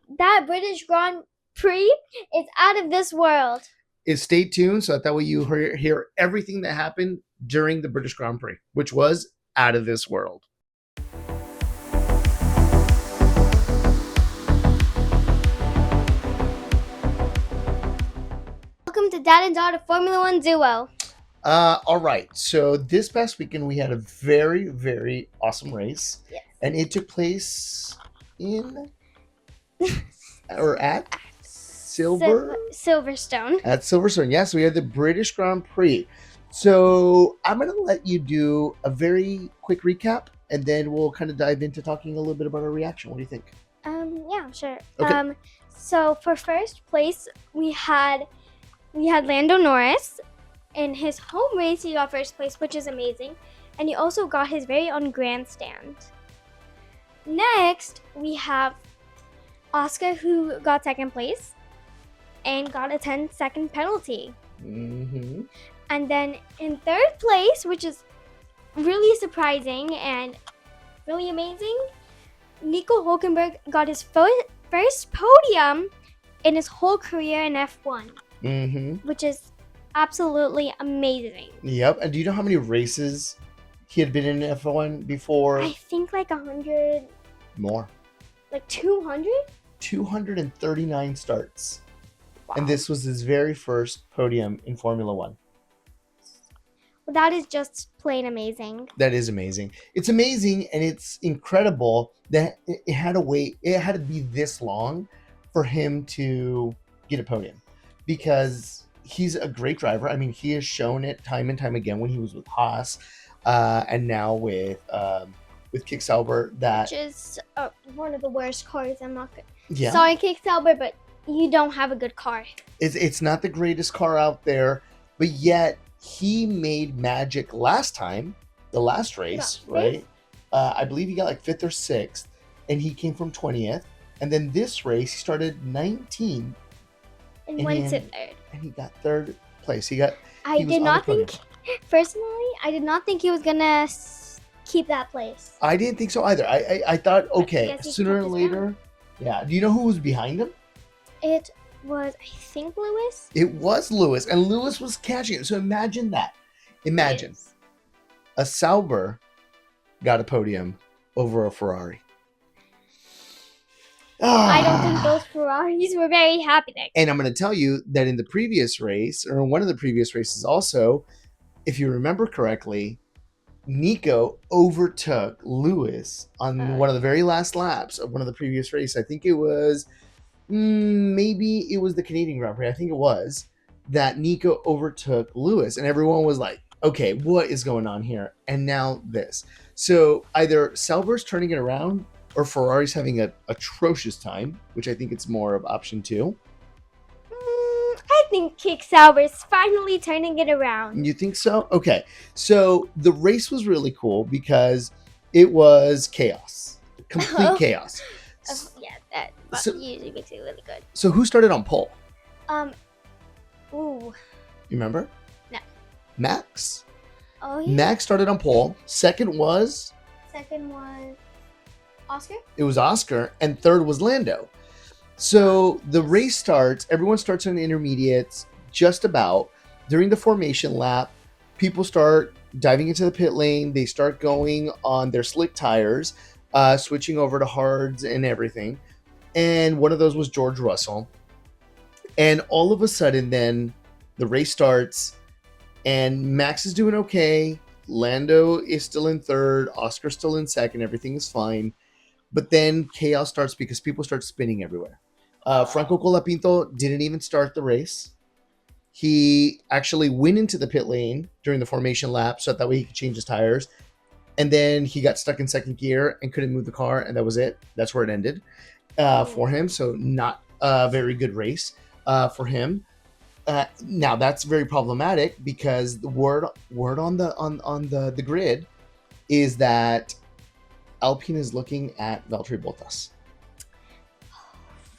that British Grand Prix is out of this world. Stay tuned so that way you hear everything that happened during the British Grand Prix, which was out of this world. Welcome to Dad and Daughter Formula One Duo. All right. So this past weekend we had a very, very awesome race. Yes. And it took place in or at Silverstone. At Silverstone. Yes, we had the British Grand Prix. So I'm going to let you do a very quick recap, and then we'll kind of dive into talking a little bit about our reaction. What do you think? Yeah, sure. Okay. So for first place, we had Lando Norris. In his home race, he got first place, which is amazing. And he also got his very own grandstand. Next, we have Oscar, who got second place and got a 10-second penalty. Mm-hmm. And then in third place, which is really surprising and really amazing, Nico Hulkenberg got his first podium in his whole career in F1, which is absolutely amazing. Yep. And do you know how many races he had been in F1 before? I think like 100. More. Like 200? 239 starts. Wow. And this was his very first podium in Formula One. Well, that is just plain amazing. That is amazing. It's amazing, and it's incredible that it had to wait. It had to be this long for him to get a podium, because he's a great driver. I mean, he has shown it time and time again when he was with Haas, and now with Kick Sauber. That which is one of the worst cars. I'm not good. Yeah. Sorry, Kick Sauber, but you don't have a good car. It's not the greatest car out there, but yet he made magic last time, the last race, right? I believe he got like 5th or 6th, and he came from 20th. And then this race, he started 19th. And went to 3rd. And he got 3rd place. Personally, I did not think he was going to keep that place. I didn't think so either. I thought, okay, sooner or later. Yeah. Do you know who was behind him? It was, I think, Lewis. It was Lewis, and Lewis was catching it. So imagine that. Imagine a Sauber got a podium over a Ferrari. I don't think those Ferraris were very happy there. And I'm going to tell you that in the previous race, or one of the previous races also, if you remember correctly, Nico overtook Lewis on one of the very last laps of one of the previous races. I think it was, maybe it was the Canadian Grand Prix. I think it was that Nico overtook Lewis, and everyone was like, okay, what is going on here? And now this. So either Sauber's turning it around, or Ferrari's having an atrocious time, which I think it's more of option 2. I think Kick Sauber is finally turning it around. You think so? Okay. So the race was really cool because it was chaos. Complete chaos. Yeah, that usually makes it really good. So who started on pole? You remember? No. Max? Oh, yeah. Max started on pole. Second was Oscar? It was Oscar, and third was Lando. So the race starts, everyone starts on the intermediates just about. During the formation lap, people start diving into the pit lane. They start going on their slick tires, switching over to hards and everything. And one of those was George Russell. And all of a sudden then the race starts, and Max is doing okay. Lando is still in third. Oscar's still in second. Everything is fine. But then chaos starts because people start spinning everywhere. Franco Colapinto didn't even start the race. He actually went into the pit lane during the formation lap so that way he could change his tires. And then he got stuck in second gear and couldn't move the car, and that was it. That's where it ended for him. So not a very good race for him. Now that's very problematic because the word on the grid is that Alpine is looking at Valtteri Bottas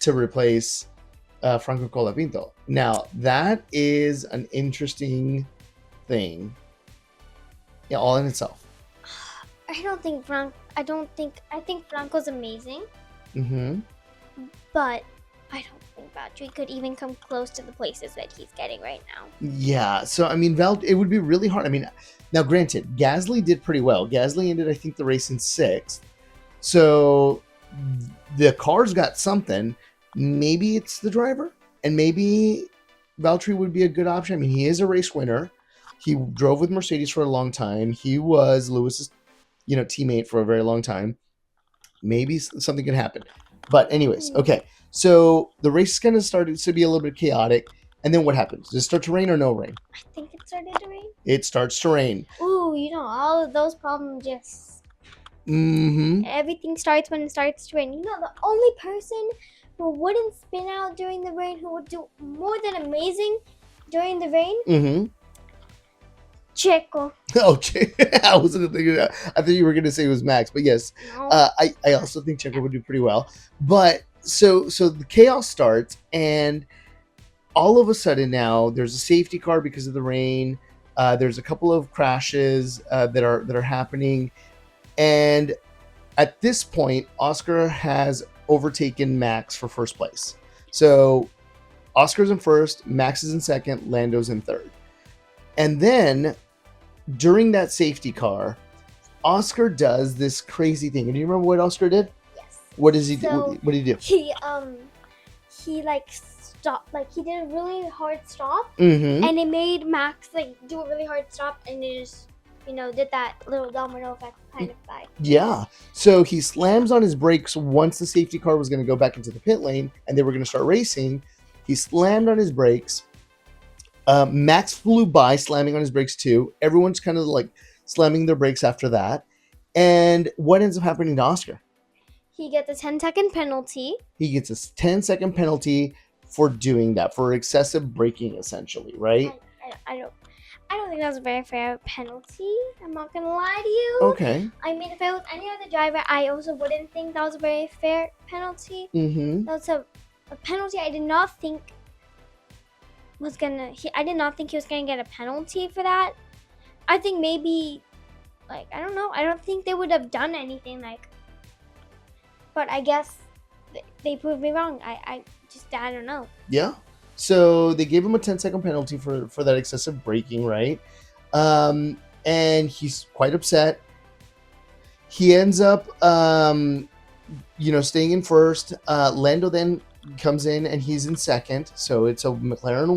to replace Franco Colapinto. Now that is an interesting thing, all in itself. I think Franco's amazing. Mm-hmm. but I don't think Valtteri could even come close to the places that he's getting right now. Yeah, so I mean, it would be really hard. I mean, now granted, Gasly did pretty well. Gasly ended, I think, the race in 6th. So the car's got something. Maybe it's the driver, and maybe Valtteri would be a good option. I mean, he is a race winner. He drove with Mercedes for a long time. He was Lewis's, teammate for a very long time. Maybe something could happen. But anyways, okay. So the race kind of started to be a little bit chaotic. And then what happens? Does it start to rain or no rain? I think it started to rain. It starts to rain. Ooh, all of those problems just... Mm-hmm. Everything starts when it starts to rain. The only person who wouldn't spin out during the rain, who would do more than amazing during the rain, Mm-hmm. Checo. Oh, I wasn't thinking that. I thought you were going to say it was Max, but yes, No. I also think Checo would do pretty well. But so the chaos starts, and all of a sudden now there's a safety car because of the rain. There's a couple of crashes that are happening, and at this point, Oscar has overtaken Max for first place. So Oscar's in first, Max is in second, Lando's in third. And then during that safety car, Oscar does this crazy thing. And do you remember what Oscar did? Yes. What does he do? What did he do? He stopped, he did a really hard stop, Mm-hmm. and it made Max do a really hard stop, and it just did that little domino effect kind of vibe. Yeah. So he slams on his brakes once the safety car was going to go back into the pit lane and they were going to start racing. He slammed on his brakes. Max flew by, slamming on his brakes too. Everyone's kind of slamming their brakes after that. And what ends up happening to Oscar? He gets a 10-second penalty. He gets a 10-second penalty for doing that, for excessive braking, essentially, right? I don't think that was a very fair penalty. I'm not gonna lie to you. Okay. I mean, if it was any other driver, I also wouldn't think that was a very fair penalty. Mm-hmm. That was a penalty I did not think was gonna. I did not think he was gonna get a penalty for that. I think maybe, I don't know. I don't think they would have done anything but I guess they proved me wrong. I don't know. Yeah. So they gave him a 10-second penalty for that excessive braking, right? And he's quite upset. He ends up, staying in first. Lando then comes in and he's in second. So it's a McLaren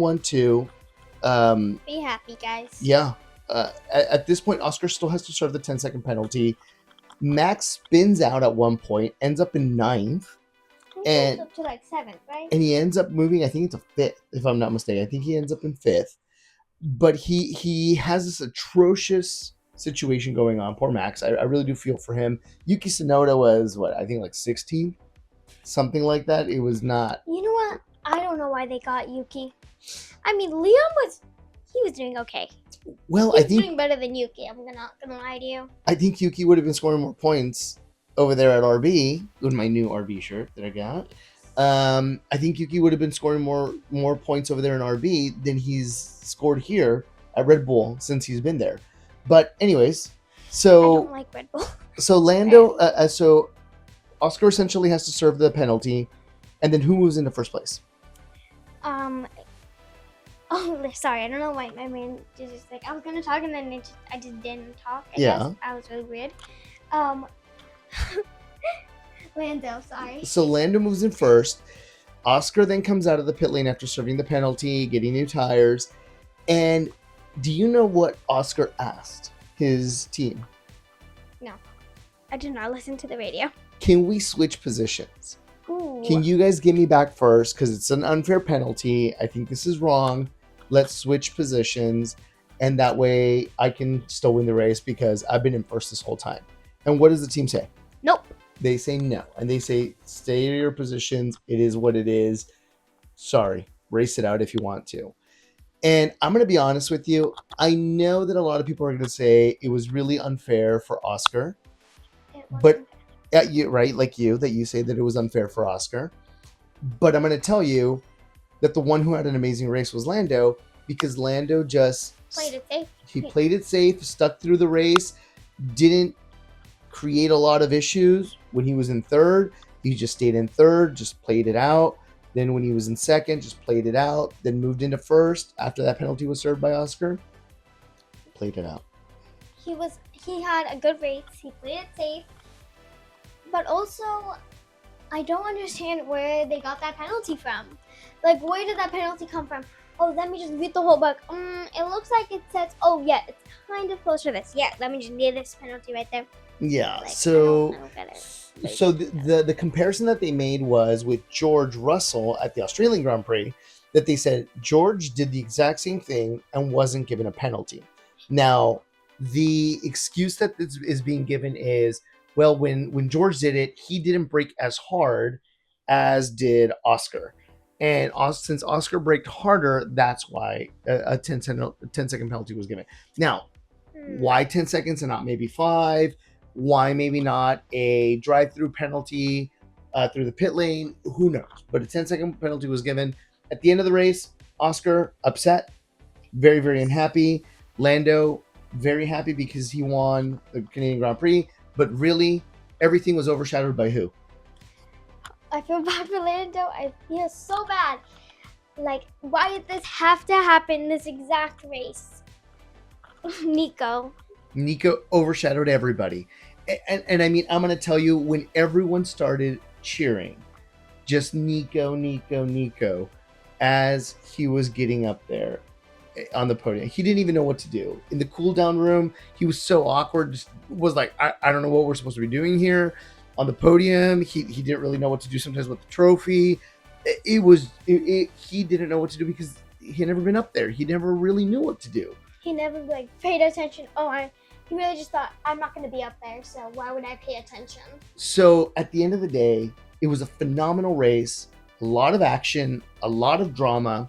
1-2. Be happy, guys. Yeah. At this point, Oscar still has to serve the 10-second penalty. Max spins out at one point, ends up in 9th. And up to 7th, right? And he ends up moving, I think it's a 5th, if I'm not mistaken. I think he ends up in 5th. But he has this atrocious situation going on. Poor Max. I really do feel for him. Yuki Tsunoda was, 16th? Something like that. It was not. You know what? I don't know why they got Yuki. I mean, Leon was doing okay. Well, He was doing better than Yuki. I'm not gonna lie to you. I think Yuki would have been scoring more points over there at RB with my new RB shirt that I got. I think Yuki would have been scoring more points over there in RB than he's scored here at Red Bull since he's been there. But anyways, I don't like Red Bull. So Lando, so Oscar essentially has to serve the penalty, and then who moves into first place? Oh, sorry. I don't know why my man just I was gonna talk and then I just didn't talk. I Yeah. guess I was really weird. Lando, sorry. So Lando moves in first. Oscar then comes out of the pit lane after serving the penalty, getting new tires. And do you know what Oscar asked his team? No, I did not listen to the radio. Can we switch positions? Ooh. Can you guys get me back first? Because it's an unfair penalty. I think this is wrong. Let's switch positions. And that way I can still win the race because I've been in first this whole time. And what does the team say? Nope. They say no. And they say, stay in your positions. It is what it is. Sorry. Race it out if you want to. And I'm going to be honest with you. I know that a lot of people are going to say it was really unfair for Oscar. But you, right, like you, that you say that it was unfair for Oscar. But I'm going to tell you that the one who had an amazing race was Lando, because Lando just played it safe. He played it safe, stuck through the race, didn't create a lot of issues when he was in third. He just stayed in third, just played it out. Then when he was in second, just played it out. Then moved into first after that penalty was served by Oscar. Played it out. He had a good race. He played it safe. But also, I don't understand where they got that penalty from. Like, where did that penalty come from? Oh, let me just read the whole book. It looks like it says, oh yeah, it's kind of close to this. Yeah, let me just read this penalty right there. Yeah, Like, so I don't get it. so the comparison that they made was with George Russell at the Australian Grand Prix, that they said George did the exact same thing and wasn't given a penalty. Now, the excuse that is being given is, well, when George did it, he didn't brake as hard as did Oscar. And since Oscar braked harder, that's why a 10-second penalty was given. Now, why 10 seconds and not maybe 5? Why maybe not a drive-through penalty through the pit lane? Who knows? But a 10-second penalty was given. At the end of the race, Oscar upset, very, very unhappy. Lando, very happy because he won the Canadian Grand Prix. But really, everything was overshadowed by who? I feel bad for Lando. I feel so bad. Like, why did this have to happen this exact race? Nico overshadowed everybody. And I mean, I'm going to tell you, when everyone started cheering, just Nico, as he was getting up there on the podium, he didn't even know what to do. In the cool down room, he was so awkward, just was like, I don't know what we're supposed to be doing here. On the podium, he didn't really know what to do sometimes with the trophy. He didn't know what to do because he had never been up there. He never really knew what to do. He never paid attention. He really just thought, I'm not going to be up there, so why would I pay attention? So at the end of the day, it was a phenomenal race. A lot of action, a lot of drama,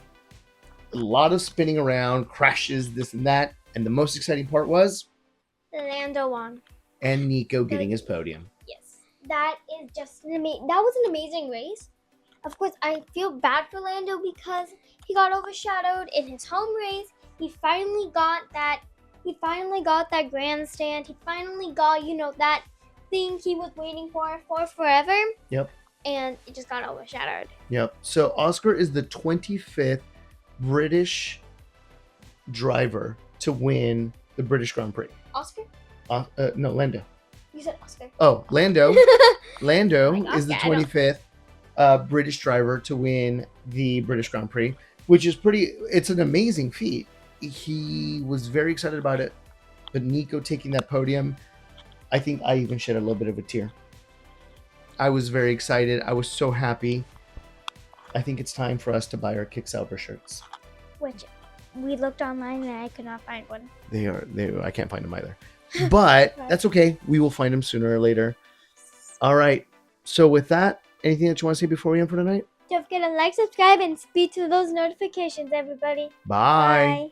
a lot of spinning around, crashes, this and that. And the most exciting part was Lando won. And Nico getting his podium. Yes. That was an amazing race. Of course, I feel bad for Lando because he got overshadowed in his home race. He finally got that grandstand. He finally got, that thing he was waiting for forever. Yep. And it just got overshadowed. Yep. So Oscar is the 25th British driver to win the British Grand Prix. Oscar? No, Lando. You said Oscar. Oh, Lando. Lando is the Oscar, 25th British driver to win the British Grand Prix, which is it's an amazing feat. He was very excited about it, but Nico taking that podium, I think I even shed a little bit of a tear. I was very excited. I was so happy. I think it's time for us to buy our Kick Sauber shirts. Which we looked online and I could not find one. I can't find them either. But that's okay. We will find them sooner or later. All right. So with that, anything that you want to say before we end for tonight? Don't forget to like, subscribe, and speed to those notifications, everybody. Bye. Bye.